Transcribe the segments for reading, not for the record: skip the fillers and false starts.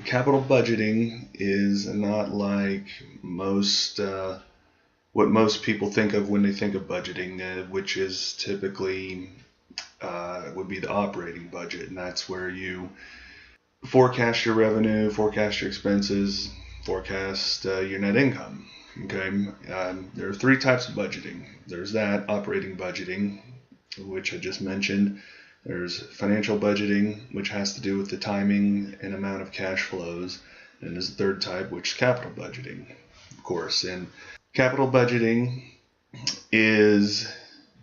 Capital budgeting is not like what most people think of when they think of budgeting, which is typically would be the operating budget, and that's where you forecast your revenue, forecast your expenses, forecast your net income. Okay, there are three types of budgeting. There's that operating budgeting, which I just mentioned. There's financial budgeting, which has to do with the timing and amount of cash flows. And there's the third type, which is capital budgeting, of course. And capital budgeting is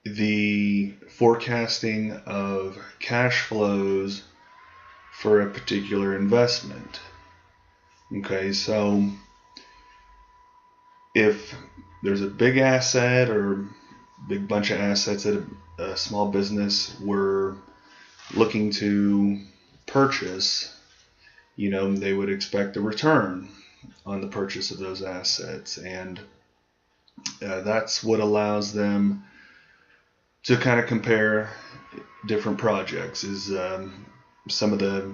the forecasting of cash flows for a particular investment. Okay, so if there's a big asset or big bunch of assets that a small business were looking to purchase, they would expect a return on the purchase of those assets, and that's what allows them to kind of compare different projects. Is some of the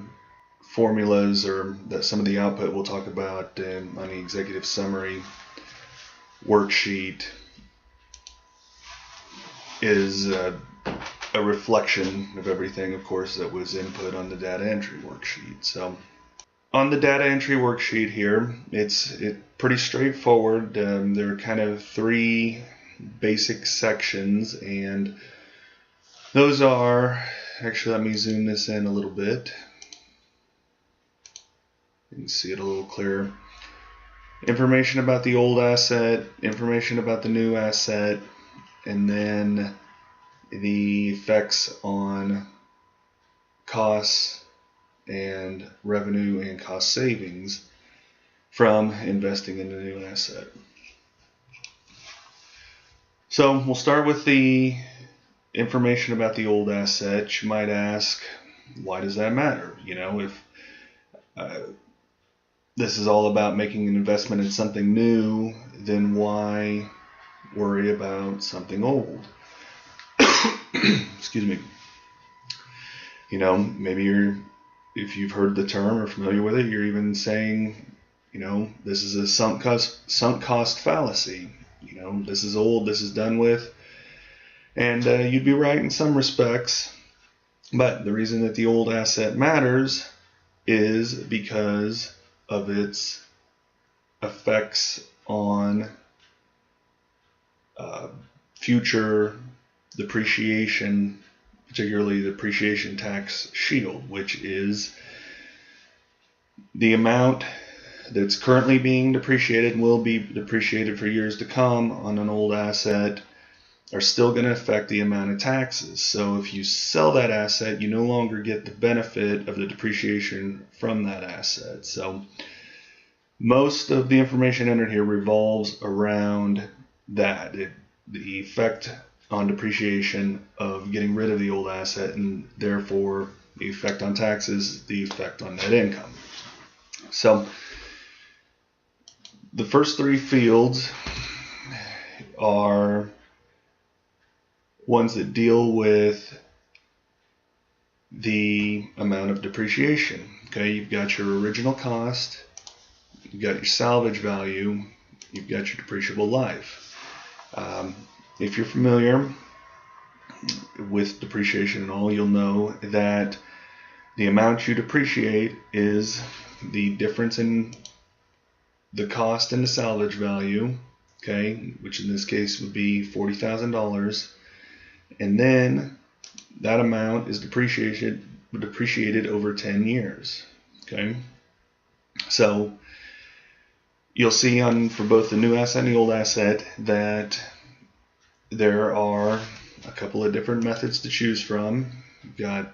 formulas or some of the output we'll talk about on the executive summary worksheet is a reflection of everything, of course, that was input on the data entry worksheet. So on the data entry worksheet here, it's pretty straightforward. There are kind of three basic sections, and those are, actually let me zoom this in a little bit. You can see it a little clearer. Information about the old asset, information about the new asset, and then the effects on costs and revenue and cost savings from investing in the new asset. So we'll start with the information about the old asset. You might ask, why does that matter? If this is all about making an investment in something new, then why worry about something old? Excuse me. Maybe if you've heard the term or familiar with it, you're even saying, this is a sunk cost fallacy. This is old, this is done with. And you'd be right in some respects. But the reason that the old asset matters is because of its effects on future depreciation, particularly the depreciation tax shield, which is the amount that's currently being depreciated and will be depreciated for years to come on an old asset are still going to affect the amount of taxes. So if you sell that asset, you no longer get the benefit of the depreciation from that asset. So most of the information entered here revolves around that, the effect on depreciation of getting rid of the old asset, and therefore the effect on taxes, the effect on net income. So the first three fields are ones that deal with the amount of depreciation. Okay, you've got your original cost, you've got your salvage value, you've got your depreciable life. If you're familiar with depreciation and all, you'll know that the amount you depreciate is the difference in the cost and the salvage value, okay, which in this case would be $40,000, and then that amount is depreciated over 10 years, okay. So you'll see for both the new asset and the old asset that there are a couple of different methods to choose from. You've got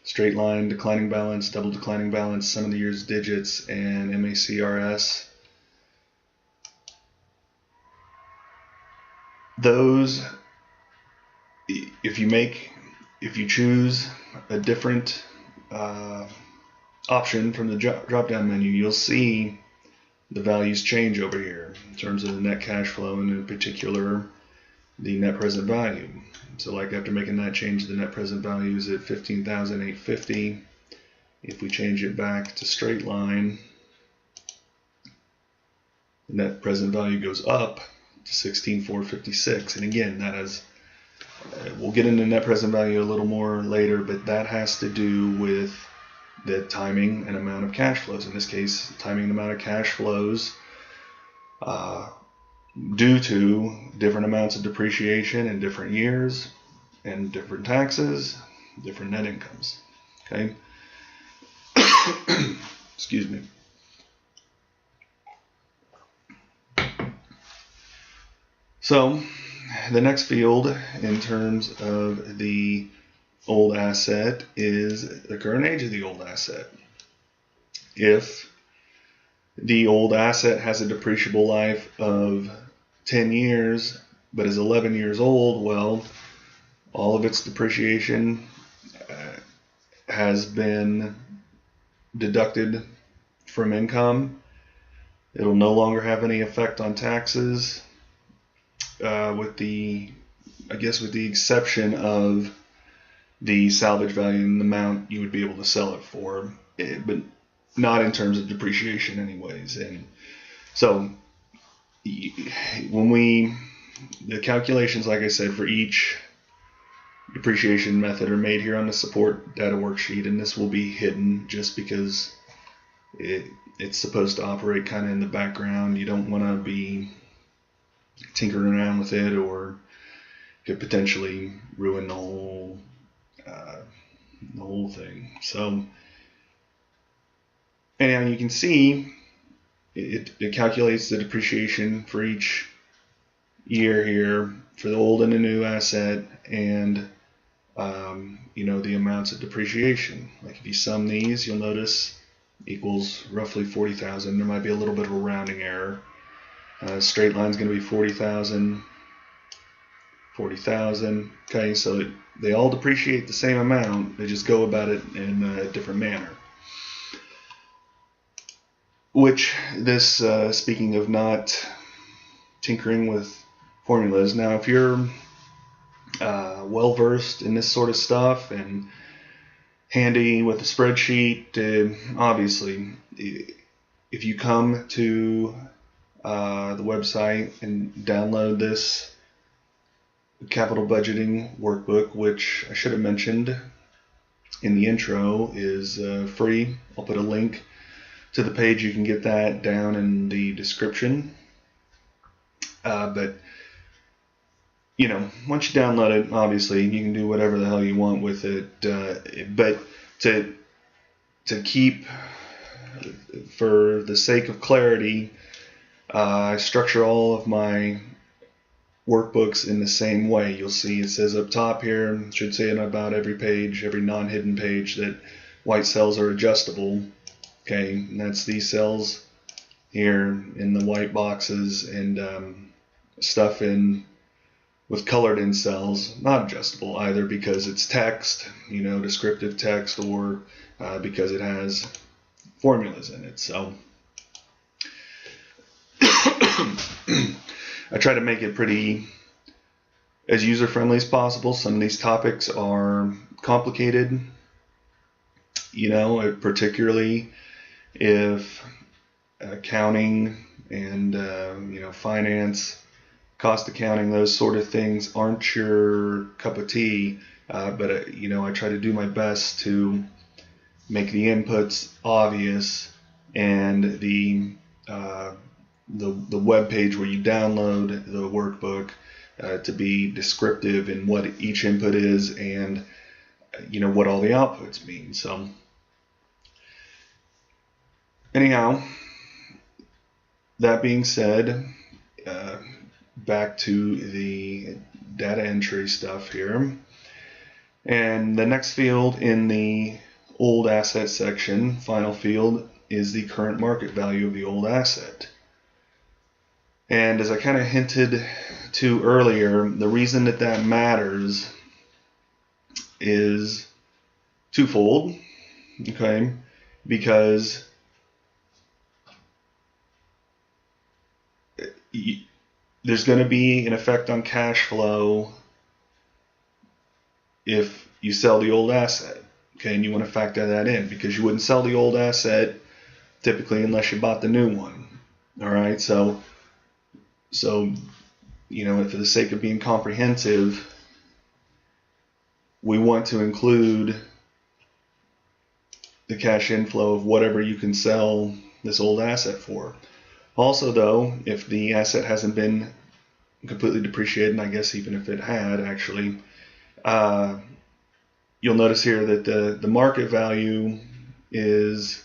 straight line, declining balance, double declining balance, sum of the year's digits, and MIRR. Those, if you choose a different option from the drop-down menu, you'll see the values change over here in terms of the net cash flow, and in particular the net present value. So like after making that change, the net present value is at $15,850, If we change it back to straight line, the net present value goes up to 16,456. And again, that has, we'll get into net present value a little more later, but that has to do with the timing and amount of cash flows. In this case, timing and amount of cash flows due to different amounts of depreciation in different years and different taxes, different net incomes. Okay. Excuse me. So the next field in terms of the old asset is the current age of the old asset. If the old asset has a depreciable life of 10 years but is 11 years old, well, all of its depreciation has been deducted from income. It'll no longer have any effect on taxes, with the exception of the salvage value and the amount you would be able to sell it for, but not in terms of depreciation anyways. And so when the calculations, like I said, for each depreciation method are made here on the support data worksheet, and this will be hidden just because it's supposed to operate kind of in the background. You don't want to be tinkering around with it, or could potentially ruin the whole thing. So anyhow, you can see it calculates the depreciation for each year here for the old and the new asset, and the amounts of depreciation. Like if you sum these, you'll notice equals roughly 40,000. There might be a little bit of a rounding error. Straight line is going to be 40,000, 40,000. Okay, so they all depreciate the same amount. They just go about it in a different manner. Which this, speaking of not tinkering with formulas, now if you're well versed in this sort of stuff and handy with a spreadsheet, obviously, if you come to the website and download this capital budgeting workbook, which I should have mentioned in the intro is free. I'll put a link to the page. You can get that down in the description. But once you download it, obviously you can do whatever the hell you want with it. But to keep, for the sake of clarity, I structure all of my workbooks in the same way. You'll see it says up top here, it should say in about every page, every non-hidden page, that white cells are adjustable. Okay, and that's these cells here in the white boxes, and stuff in with colored in cells, not adjustable either because it's text, descriptive text, or because it has formulas in it. So I try to make it pretty as user-friendly as possible. Some of these topics are complicated, particularly if accounting and finance, cost accounting, those sort of things aren't your cup of tea. But I try to do my best to make the inputs obvious, and the web page where you download the workbook to be descriptive in what each input is, and what all the outputs mean. So anyhow, that being said, back to the data entry stuff here. And the next field in the old asset section, final field, is the current market value of the old asset. And as I kind of hinted to earlier, the reason that matters is twofold, okay? Because there's going to be an effect on cash flow if you sell the old asset. Okay, and you want to factor that in because you wouldn't sell the old asset typically unless you bought the new one. All right, so you know, for the sake of being comprehensive, we want to include the cash inflow of whatever you can sell this old asset for. Also, though, if the asset hasn't been completely depreciated, and I guess even if it had actually, you'll notice here that the market value is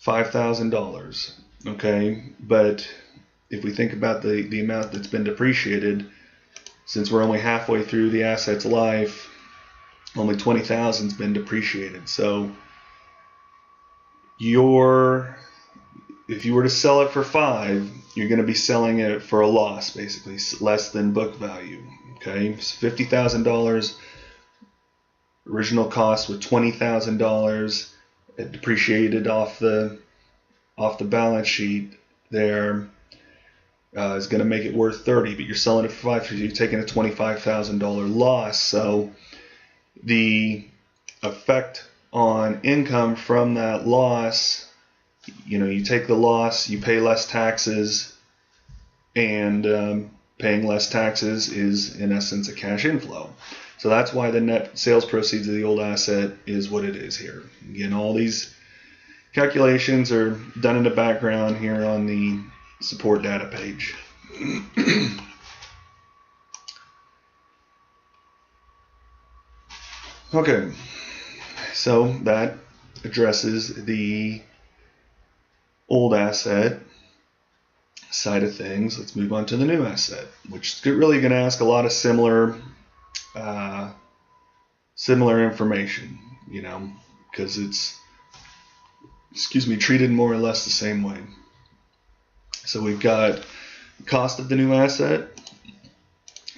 $5,000. Okay, but if we think about the amount that's been depreciated, since we're only halfway through the asset's life, only 20,000's been depreciated. So if you were to sell it for $5, you're going to be selling it for a loss, basically less than book value. Okay, so $50,000 original cost with $20,000 depreciated off the balance sheet there is going to make it worth $30, but you're selling it for $5, so you're taking a $25,000 loss. So the effect on income from that loss, you know, you take the loss, you pay less taxes, and paying less taxes is in essence a cash inflow. So that's why the net sales proceeds of the old asset is what it is here. Again, all these calculations are done in the background here on the support data page. Okay, so that addresses the old asset side of things. Let's move on to the new asset, which is really going to ask a lot of similar information, you know, because it's, treated more or less the same way. So we've got cost of the new asset,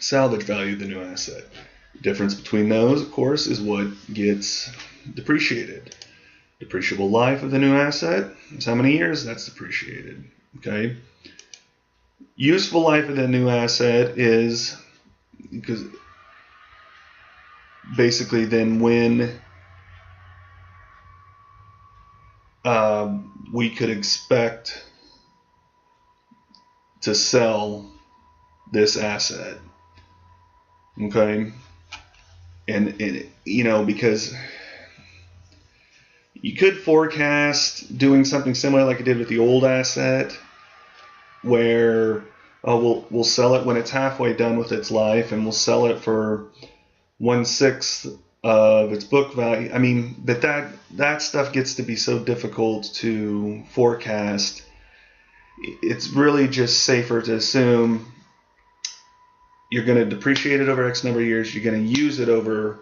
salvage value of the new asset. The difference between those, of course, is what gets depreciated. Depreciable life of the new asset is how many years that's depreciated. Okay. Useful life of the new asset is because basically then when we could expect to sell this asset. Okay. And you know, because you could forecast doing something similar like I did with the old asset, where we'll sell it when it's halfway done with its life, and we'll sell it for 1/6 of its book value. I mean, but that stuff gets to be so difficult to forecast. It's really just safer to assume you're going to depreciate it over X number of years. You're going to use it over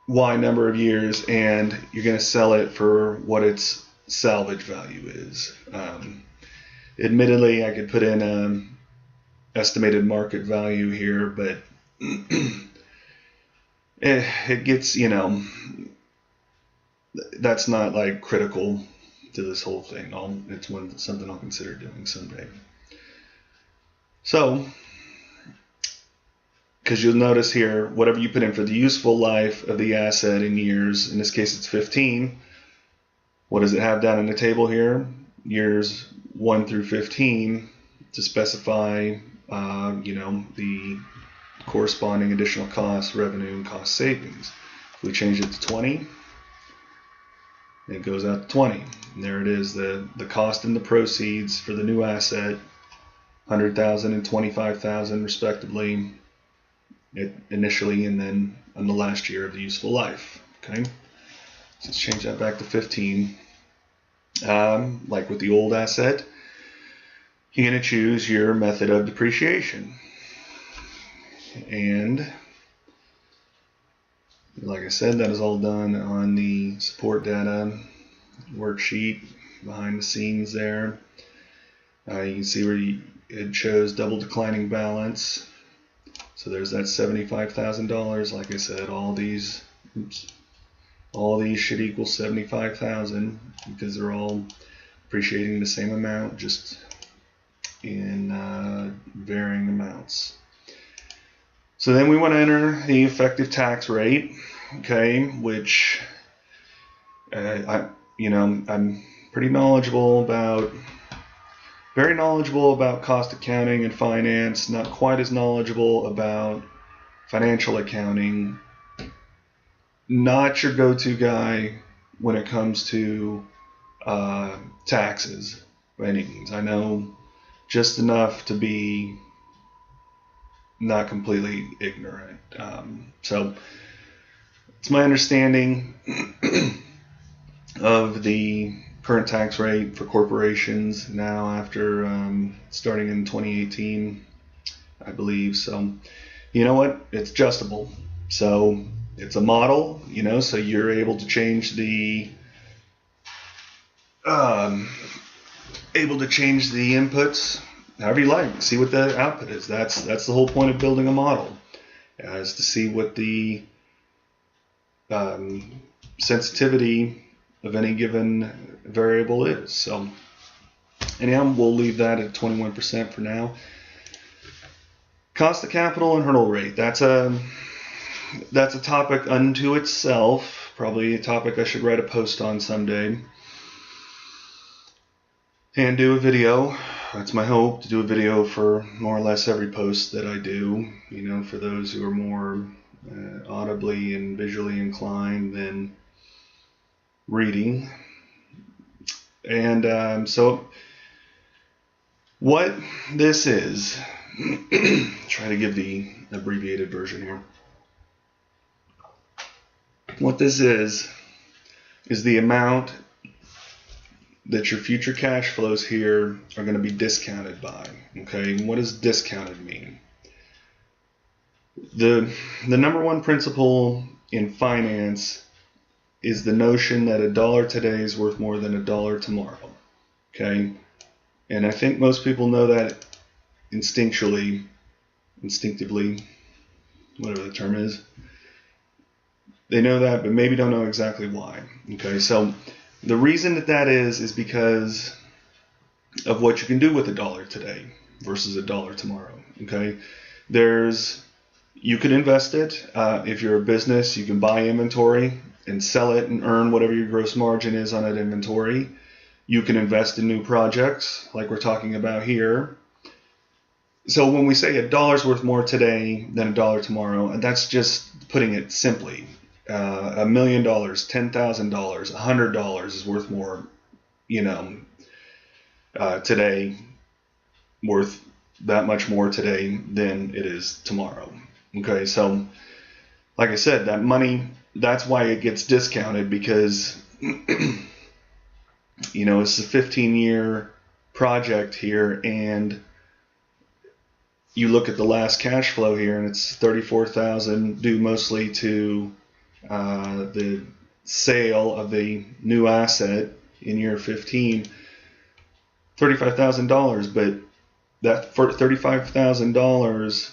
Y number of years, and you're going to sell it for what its salvage value is. Admittedly, I could put in estimated market value here, but it gets, you know, that's not like critical to this whole thing. It's something I'll consider doing someday. So, because you'll notice here, whatever you put in for the useful life of the asset in years, in this case it's 15, what does it have down in the table here? Years 1 through 15 to specify, you know, the corresponding additional cost, revenue, and cost savings. If we change it to 20, it goes out to 20. And there it is, the cost and the proceeds for the new asset, 100,000 and 25,000 respectively, initially, and then on the last year of the useful life. Okay, so let's change that back to 15. Like with the old asset, you're going to choose your method of depreciation. And like I said, that is all done on the support data worksheet behind the scenes there. You can see where it shows double declining balance. So there's that $75,000. Like I said, all these should equal 75,000 because they're all depreciating the same amount, just in varying amounts. So then we want to enter the effective tax rate, okay, which I'm pretty knowledgeable about, very knowledgeable about cost accounting and finance, not quite as knowledgeable about financial accounting. Not your go-to guy when it comes to taxes by any means. I know just enough to be not completely ignorant. So it's my understanding of the current tax rate for corporations now after starting in 2018, I believe. So you know what? It's adjustable. So it's a model, so you're able to change the inputs however you like. See what the output is. That's the whole point of building a model, is to see what the sensitivity of any given variable is. So anyhow, we'll leave that at 21% for now. Cost of capital and hurdle rate. That's a topic unto itself. Probably a topic I should write a post on someday and do a video. That's my hope, to do a video for more or less every post that I do, for those who are more audibly and visually inclined than reading. And so what this is, try to give the abbreviated version here. What this is the amount that your future cash flows here are going to be discounted by. Okay, and what does discounted mean? The number one principle in finance is the notion that $1 today is worth more than $1 tomorrow. Okay, and I think most people know that instinctively, whatever the term is. They know that, but maybe don't know exactly why. Okay, so the reason that is because of what you can do with $1 today versus $1 tomorrow. Okay, you could invest it. If you're a business, you can buy inventory and sell it and earn whatever your gross margin is on that inventory. You can invest in new projects like we're talking about here. So when we say $1 worth more today than $1 tomorrow, and that's just putting it simply. $1 million, $10,000, $100 is worth more, today, worth that much more today than it is tomorrow. Okay, so like I said, that money, that's why it gets discounted, because it's a 15-year project here, and you look at the last cash flow here, and it's $34,000 due mostly to the sale of the new asset in year 15, $35,000, but that for $35,000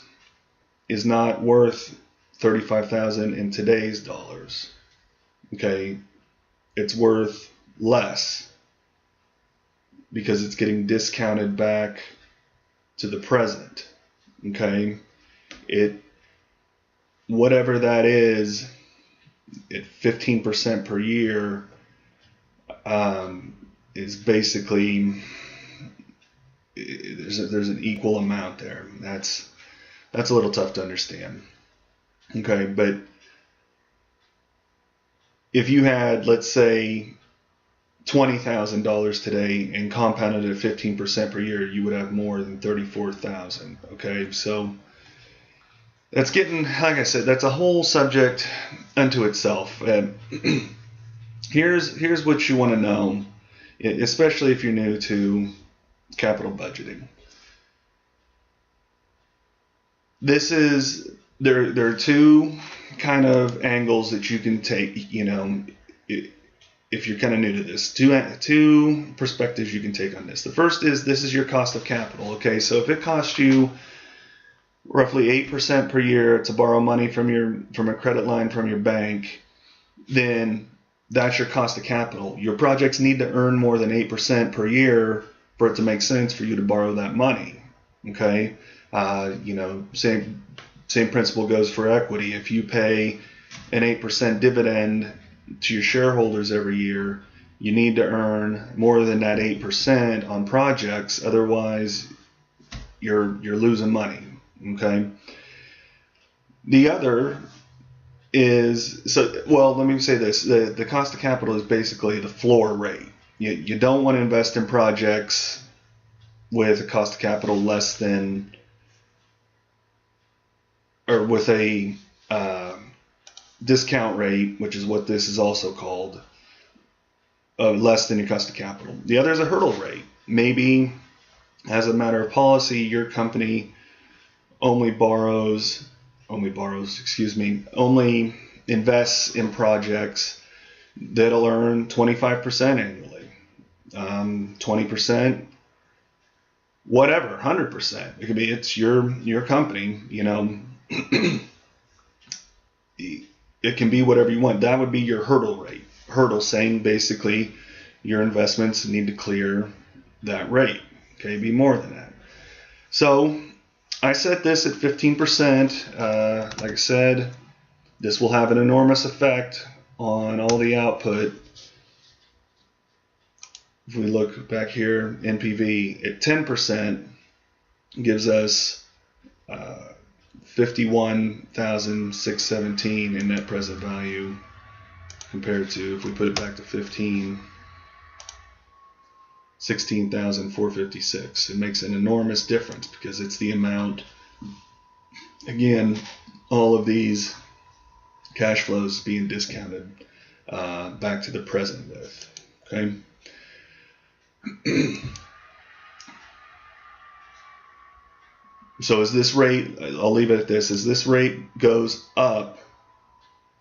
is not worth $35,000 in today's dollars. Okay, it's worth less because it's getting discounted back to the present. Okay, whatever that is, at 15% per year, is basically, there's an equal amount there. That's a little tough to understand. Okay, but if you had, let's say, $20,000 today and compounded at 15% per year, you would have more than $34,000. Okay, so that's getting, like I said, that's a whole subject unto itself. Here's what you want to know, especially if you're new to capital budgeting. There are two kind of angles that you can take, if you're kind of new to this. Two perspectives you can take on this. The first is, this is your cost of capital. Okay, so if it costs you roughly 8% per year to borrow money from a credit line from your bank, then that's your cost of capital. Your projects need to earn more than 8% per year for it to make sense for you to borrow that money. Okay, say Same principle goes for equity. If you pay an 8% dividend to your shareholders every year, you need to earn more than that 8% on projects, otherwise you're losing money. Okay. The other is, let me say this, the cost of capital is basically the floor rate. You don't want to invest in projects with a cost of capital less than, or with a discount rate, which is what this is also called, less than your cost of capital. The other is a hurdle rate. Maybe as a matter of policy, your company only invests in projects that'll earn 25% annually, 20%, whatever, 100%. It could be, it's your company, it can be whatever you want. That would be your hurdle rate. Hurdle saying basically your investments need to clear that rate. Okay, be more than that. So I set this at 15%. Like I said, this will have an enormous effect on all the output. If we look back here, NPV at 10% gives us 51,617 in net present value, compared to, if we put it back to 15, 16,456. It makes an enormous difference because it's the amount, again, all of these cash flows being discounted back to the present with. Okay. So as this rate, I'll leave it at this, as this rate goes up,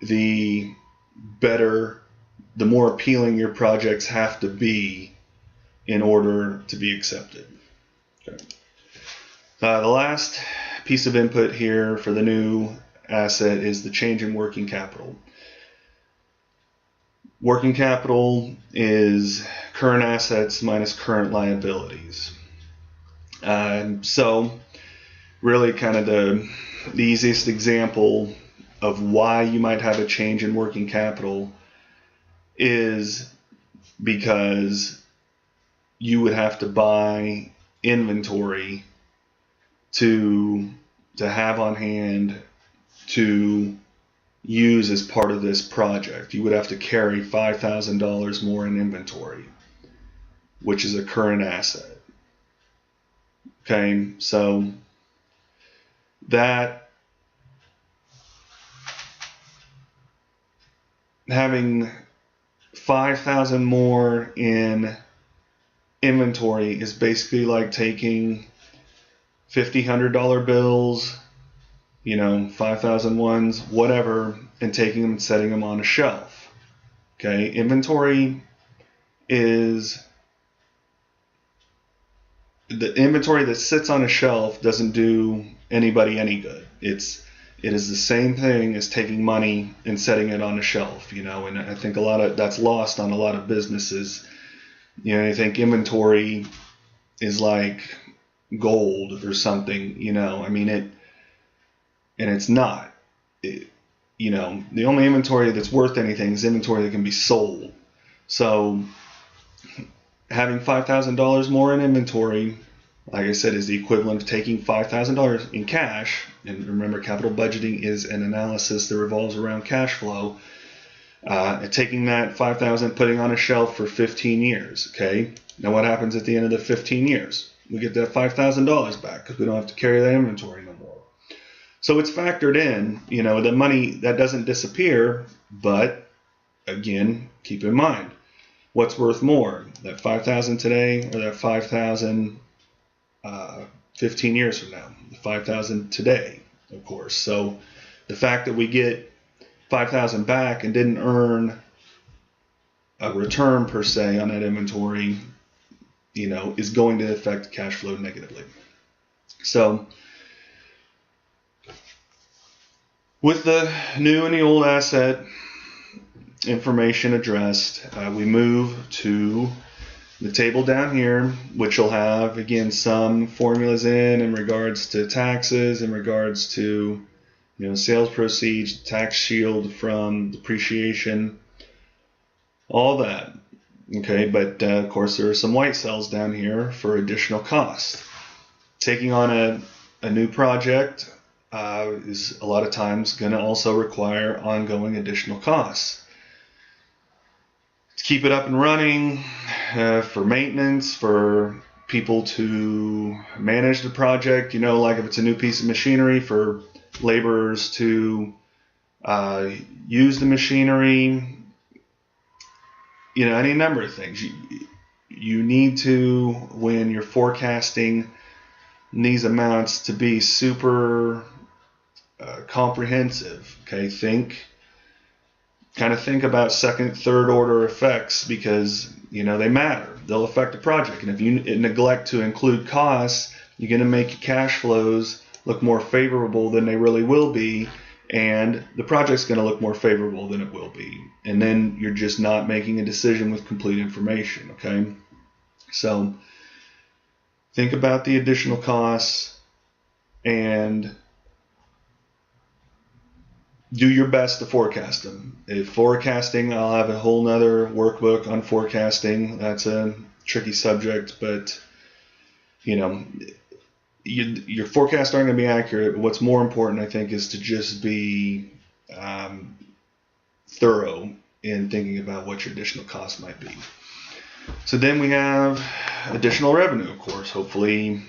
the better, the more appealing your projects have to be in order to be accepted. Okay. The last piece of input here for the new asset is the change in working capital. Working capital is current assets minus current liabilities. So really kind of the easiest example of why you might have a change in working capital is because you would have to buy inventory to have on hand to use as part of this project. You would have to carry $5,000 more in inventory, which is a current asset. Okay, so that having 5,000 more in inventory is basically like taking $100 bills, 5,000 ones, whatever, and taking them and setting them on a shelf. Okay, inventory is, the inventory that sits on a shelf doesn't do anybody any good. It is the same thing as taking money and setting it on a shelf, and I think a lot of that's lost on a lot of businesses. I think inventory is like gold or something, and it's not. The only inventory that's worth anything is inventory that can be sold. So having $5,000 more in inventory, like I said, is the equivalent of taking $5,000 in cash. And remember, capital budgeting is an analysis that revolves around cash flow. Taking that $5,000, putting on a shelf for 15 years. Okay. Now what happens at the end of the 15 years? We get that $5,000 back because we don't have to carry that inventory no more. So it's factored in. The money that doesn't disappear, but again, keep in mind, what's worth more, that 5,000 today or that 5,000 15 years from now? The 5,000 today, of course. So the fact that we get 5,000 back and didn't earn a return per se on that inventory, is going to affect cash flow negatively. So with the new and the old asset information addressed, we move to the table down here, which will have, again, some formulas in regards to taxes, in regards to sales proceeds, tax shield from depreciation, all that. Okay, but of course there are some white cells down here for additional costs. Taking on a new project is a lot of times going to also require ongoing additional costs. To keep it up and running, for maintenance, for people to manage the project, like if it's a new piece of machinery, for laborers to use the machinery, any number of things. You need to, when you're forecasting these amounts, to be super comprehensive. Okay, kind of think about second, third order effects, because they matter. They'll affect the project, and if you neglect to include costs, you're going to make your cash flows look more favorable than they really will be, and the project's going to look more favorable than it will be, and then you're just not making a decision with complete information. Okay, so think about the additional costs and do your best to forecast them. If forecasting, I'll have a whole nother workbook on forecasting. That's a tricky subject, but your forecasts aren't going to be accurate. What's more important, I think, is to just be thorough in thinking about what your additional costs might be. So then we have additional revenue, of course. Hopefully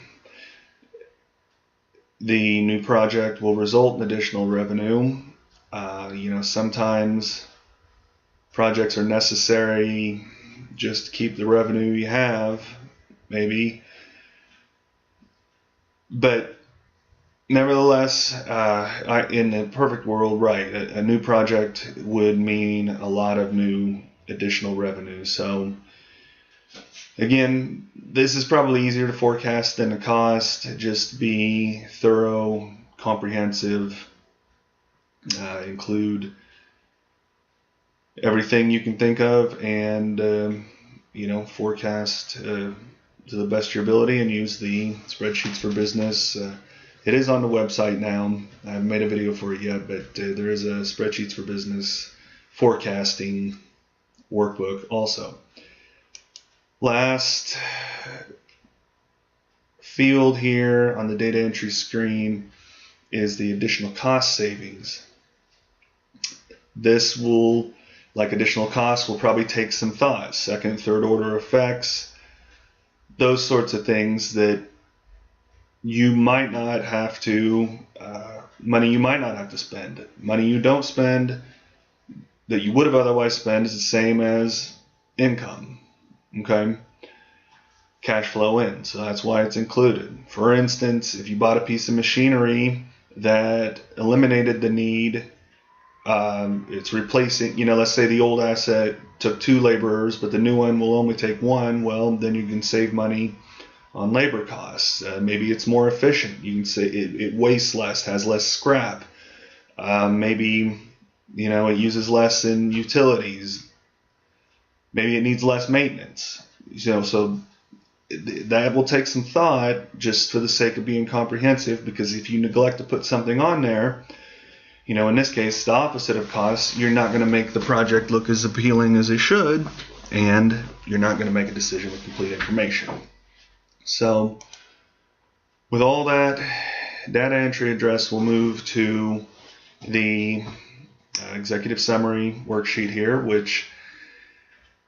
the new project will result in additional revenue. Sometimes projects are necessary just to keep the revenue you have, maybe. But nevertheless, in the perfect world, right, a new project would mean a lot of new additional revenue. So again, this is probably easier to forecast than the cost. Just be thorough, comprehensive, include everything you can think of, and forecast to the best of your ability, and use the spreadsheets for business. It is on the website now. I haven't made a video for it yet, but there is a spreadsheets for business forecasting workbook also. Last field here on the data entry screen is the additional cost savings. This will, like additional costs, will probably take some thought. Second, third order effects, those sorts of things that you might not have to, money you might not have to spend. Money you don't spend that you would have otherwise spent is the same as income. Okay? Cash flow in. So that's why it's included. For instance, if you bought a piece of machinery that eliminated the need, it's replacing, let's say the old asset took 2 laborers, but the new one will only take 1. Well, then you can save money on labor costs. Maybe it's more efficient. You can say it wastes less, has less scrap. Maybe, it uses less in utilities. Maybe it needs less maintenance. So that will take some thought, just for the sake of being comprehensive, because if you neglect to put something on there, in this case, the opposite of costs, you're not going to make the project look as appealing as it should, and you're not going to make a decision with complete information. So with all that data entry address, we'll move to the executive summary worksheet here, which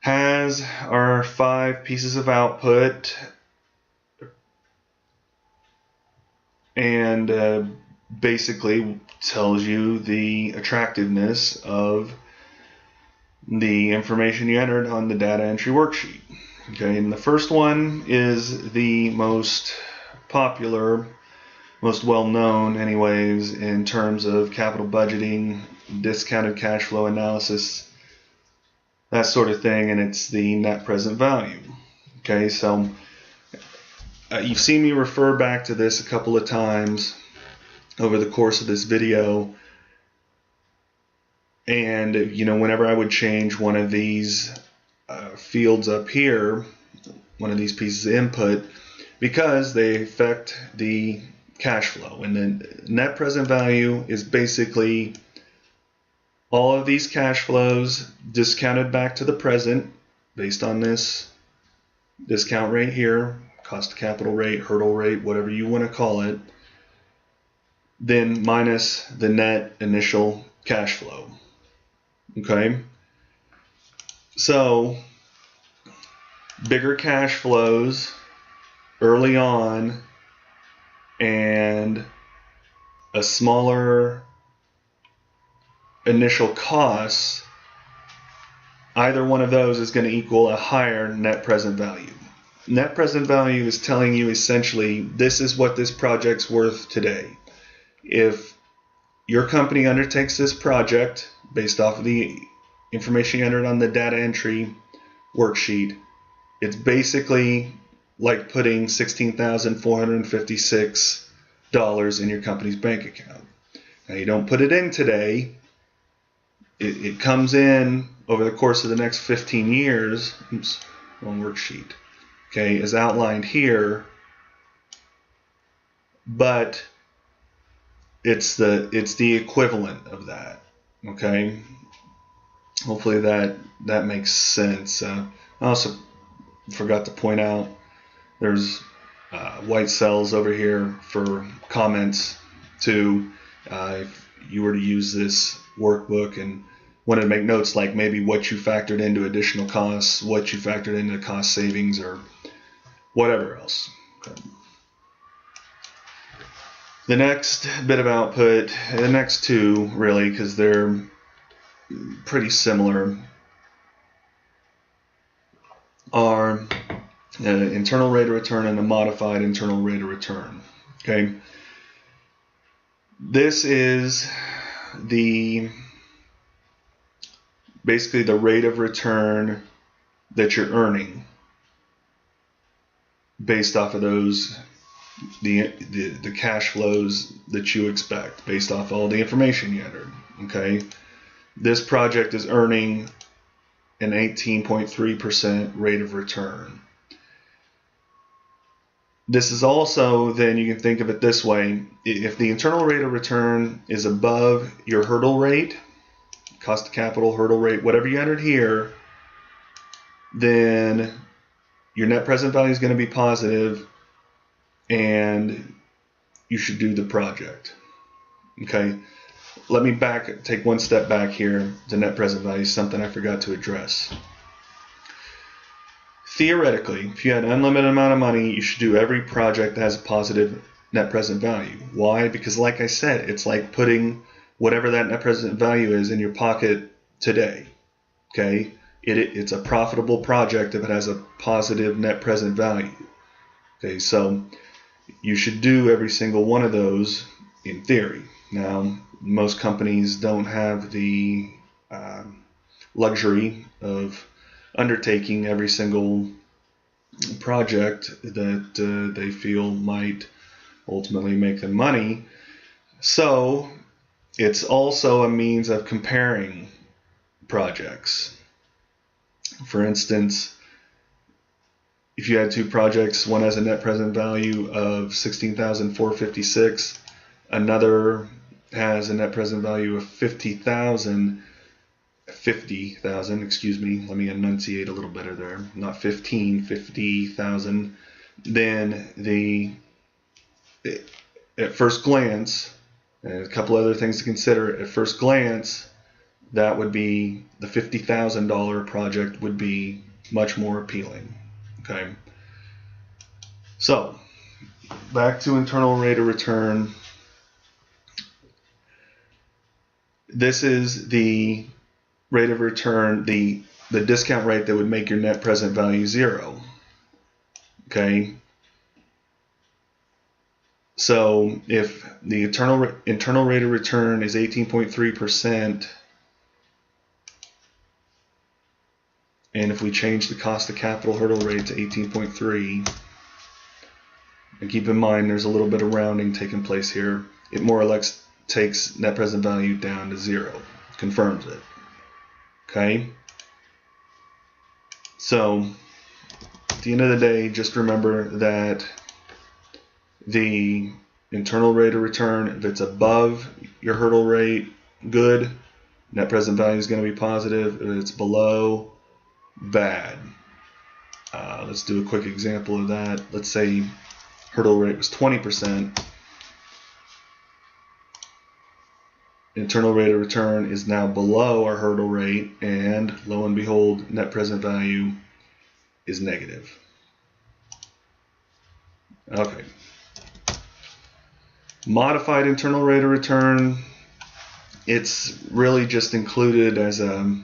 has our 5 pieces of output, and basically tells you the attractiveness of the information you entered on the data entry worksheet. Okay, and the first one is the most popular, most well-known anyways, in terms of capital budgeting, discounted cash flow analysis, that sort of thing, and it's the net present value. Okay, so you've seen me refer back to this a couple of times over the course of this video, and whenever I would change one of these fields up here, one of these pieces of input, because they affect the cash flow. And then net present value is basically all of these cash flows discounted back to the present based on this discount rate here, cost of capital rate, hurdle rate, whatever you want to call it, then minus the net initial cash flow. Okay? So, bigger cash flows early on and a smaller initial cost, either one of those is going to equal a higher net present value. Net present value is telling you essentially this is what this project's worth today. If your company undertakes this project based off of the information you entered on the data entry worksheet, it's basically like putting $16,456 in your company's bank account. Now you don't put it in today. It comes in over the course of the next 15 years. Oops, wrong worksheet. Okay, as outlined here, but it's the equivalent of that. Okay, hopefully that makes sense. I also forgot to point out there's white cells over here for comments too. If you were to use this workbook and wanted to make notes like maybe what you factored into additional costs, what you factored into cost savings, or whatever else. Okay. The next bit of output, the next two really, because they're pretty similar, are an internal rate of return and a modified internal rate of return. Okay. This is basically the rate of return that you're earning based off of those the cash flows that you expect based off all the information you entered. Okay, this project is earning an 18.3% rate of return. This is also, then you can think of it this way: if the internal rate of return is above your hurdle rate, cost of capital, hurdle rate, whatever you entered here, then your net present value is going to be positive and you should do the project. Okay, let me take one step back here. The net present value is something I forgot to address. Theoretically, if you had an unlimited amount of money, you should do every project that has a positive net present value. Why? Because like I said, it's like putting whatever that net present value is in your pocket today. Okay, it's a profitable project if it has a positive net present value. Okay, so you should do every single one of those in theory. Now, most companies don't have the luxury of undertaking every single project that they feel might ultimately make them money. So it's also a means of comparing projects. For instance, if you had two projects, one has a net present value of $16,456, another has a net present value of $50,000, excuse me, let me enunciate a little better there, not 15, 50,000, then at first glance, and a couple other things to consider, at first glance, that would be the $50,000 project would be much more appealing. Okay. So, back to internal rate of return. This is the rate of return, the discount rate that would make your net present value 0. Okay. So if the internal rate of return is 18.3%, and if we change the cost of capital hurdle rate to 18.3, and keep in mind there's a little bit of rounding taking place here, it more or less takes net present value down to 0, confirms it. Okay? So at the end of the day, just remember that the internal rate of return. If it's above your hurdle rate, good. Net present value is going to be positive. If it's below, bad. Let's do a quick example of that. Let's say hurdle rate was 20%. Internal rate of return is now below our hurdle rate, and lo and behold, net present value is negative. Okay. Modified internal rate of return, it's really just included as a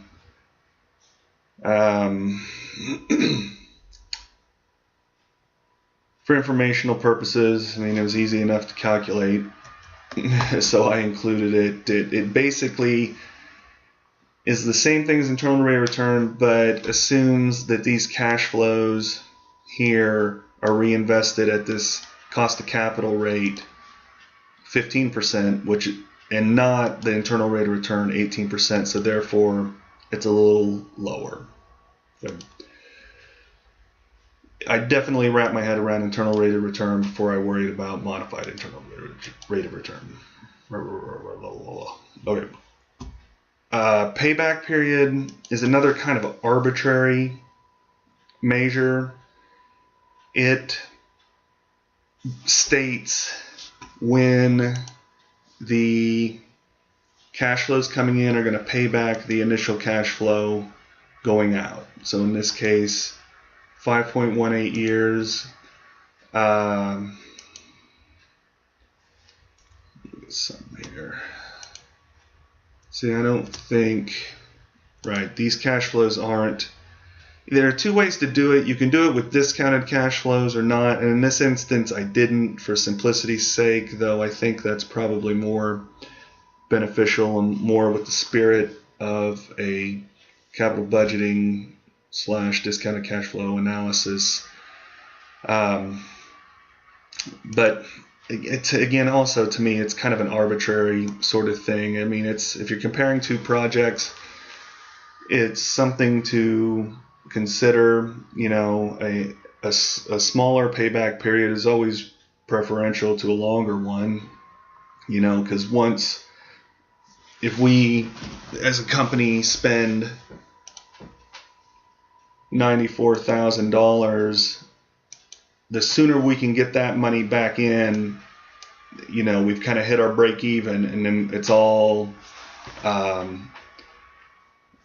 for informational purposes. I mean, it was easy enough to calculate, so I included it. It basically is the same thing as internal rate of return, but assumes that these cash flows here are reinvested at this cost of capital rate 15%, and not the internal rate of return 18%, so therefore it's a little lower. So I definitely wrap my head around internal rate of return before I worried about modified internal rate of return. Okay. Payback period is another kind of arbitrary measure. It states when the cash flows coming in are going to pay back the initial cash flow going out. So in this case, 5.18 years. Some here. See, I don't think, right, these cash flows aren't, there are two ways to do it. You can do it with discounted cash flows or not, and in this instance I didn't for simplicity's sake, though I think that's probably more beneficial and more with the spirit of a capital budgeting / discounted cash flow analysis. But again, also to me, it's kind of an arbitrary sort of thing. I mean, if you're comparing two projects, it's something to consider. You know, a smaller payback period is always preferential to a longer one. You know, because if we as a company spend $94,000, the sooner we can get that money back in, you know, we've kind of hit our break even, and then it's all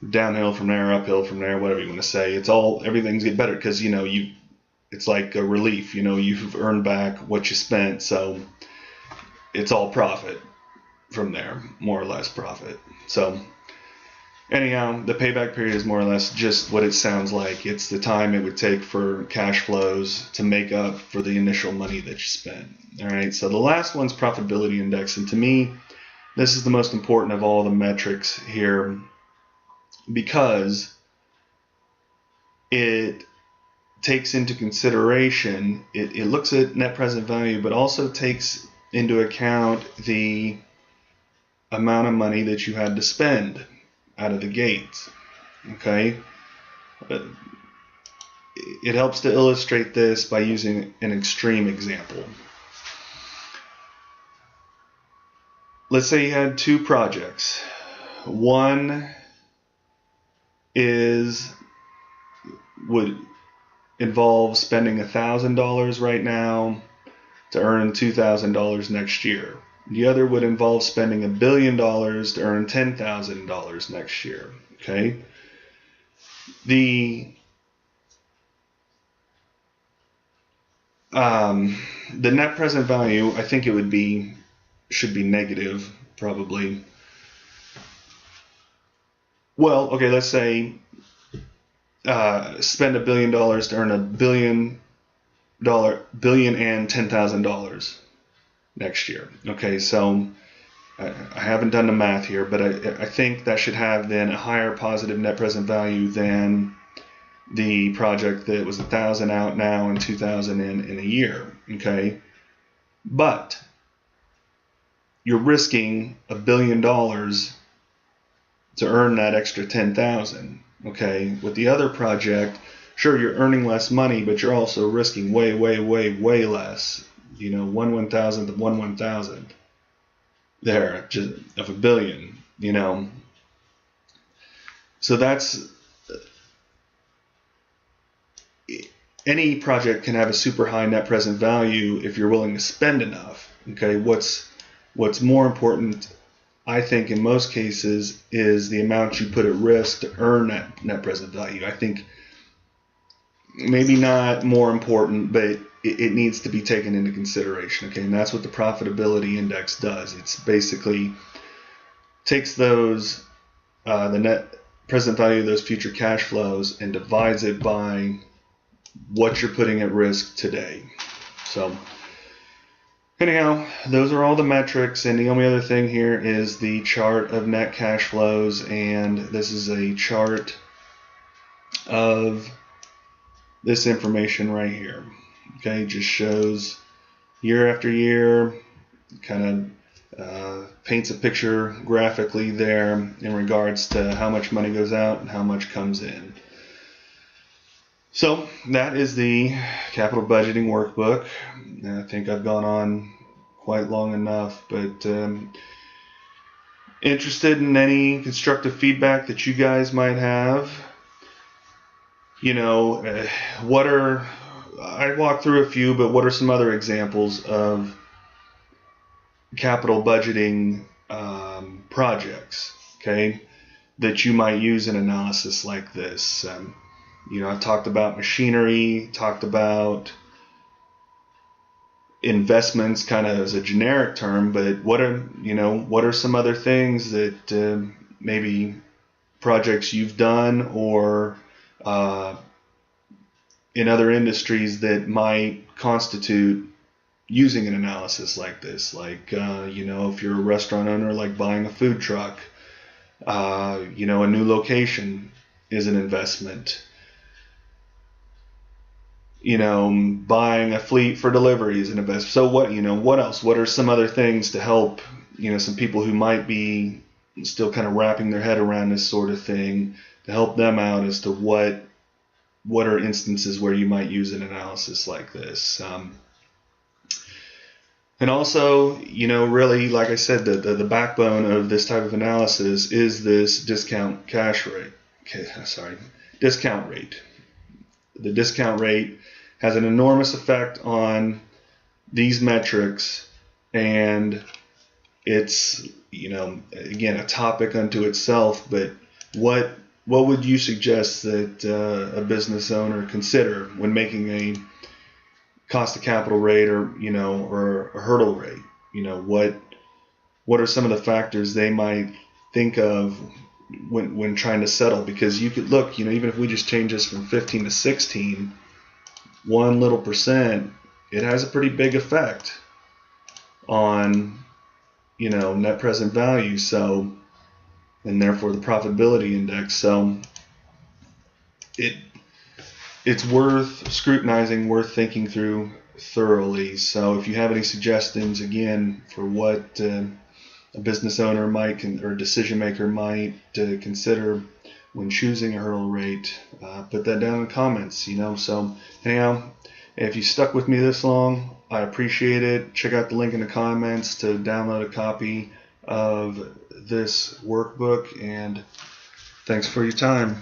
downhill from there, uphill from there, whatever you want to say. Everything's get better because, you know, it's like a relief, you know, you've earned back what you spent, so it's all profit from there, more or less profit. So anyhow, the payback period is more or less just what it sounds like. It's the time it would take for cash flows to make up for the initial money that you spent. All right, so the last one's profitability index, and to me, this is the most important of all the metrics here because it takes into consideration, it looks at net present value, but also takes into account the amount of money that you had to spend out of the gates. Okay, it helps to illustrate this by using an extreme example. Let's say you had two projects. One would involve spending $1,000 right now to earn $2,000 next year. The other would involve spending $1 billion to earn $10,000 next year. Okay. The net present value, I think should be negative, probably. Well, okay, let's say spend $1 billion to earn $1 billion and $10,000 next year. Okay, so I haven't done the math here, but I think that should have then a higher positive net present value than the project that was 1,000 out now and 2,000 in a year. Okay, but you're risking $1 billion to earn that extra 10,000. Okay, with the other project, sure, you're earning less money, but you're also risking way, way, way, way less you know, 1/1000th of 1/1000th there, just of a billion, you know. So that's, any project can have a super high net present value if you're willing to spend enough. Okay, what's more important, I think, in most cases, is the amount you put at risk to earn that net present value. I think maybe not more important, but it needs to be taken into consideration. Okay, and that's what the profitability index does. It's basically takes those the net present value of those future cash flows and divides it by what you're putting at risk today. So anyhow, those are all the metrics, and the only other thing here is the chart of net cash flows, and this is a chart of this information right here. Okay, just shows year after year, kind of paints a picture graphically there in regards to how much money goes out and how much comes in. So that is the capital budgeting workbook. I think I've gone on quite long enough, but interested in any constructive feedback that you guys might have. You know, I walked through a few, but what are some other examples of capital budgeting projects, okay, that you might use in analysis like this? You know, I've talked about machinery, talked about investments kind of as a generic term, but what are some other things that maybe projects you've done or in other industries that might constitute using an analysis like this? Like, you know, if you're a restaurant owner, like buying a food truck, you know, a new location is an investment. You know, buying a fleet for delivery is an investment. So what, you know, what else? What are some other things to help, you know, some people who might be still kind of wrapping their head around this sort of thing, to help them out as to what are instances where you might use an analysis like this? And also, you know, really, like I said, the backbone of this type of analysis is this discount rate. The discount rate has an enormous effect on these metrics, and it's, you know, again, a topic unto itself. But what would you suggest that a business owner consider when making a cost of capital rate, or, you know, or a hurdle rate? You know, what are some of the factors they might think of when trying to settle? Because you could look, you know, even if we just change this from 15 to 16, 1 little percent, it has a pretty big effect on, you know, net present value. So, and therefore the profitability index. So it's worth scrutinizing, worth thinking through thoroughly. So if you have any suggestions, again, for what a business owner might or decision maker might consider when choosing a hurdle rate, put that down in the comments. You know, so anyhow, if you stuck with me this long, I appreciate it. Check out the link in the comments to download a copy of this workbook, and thanks for your time.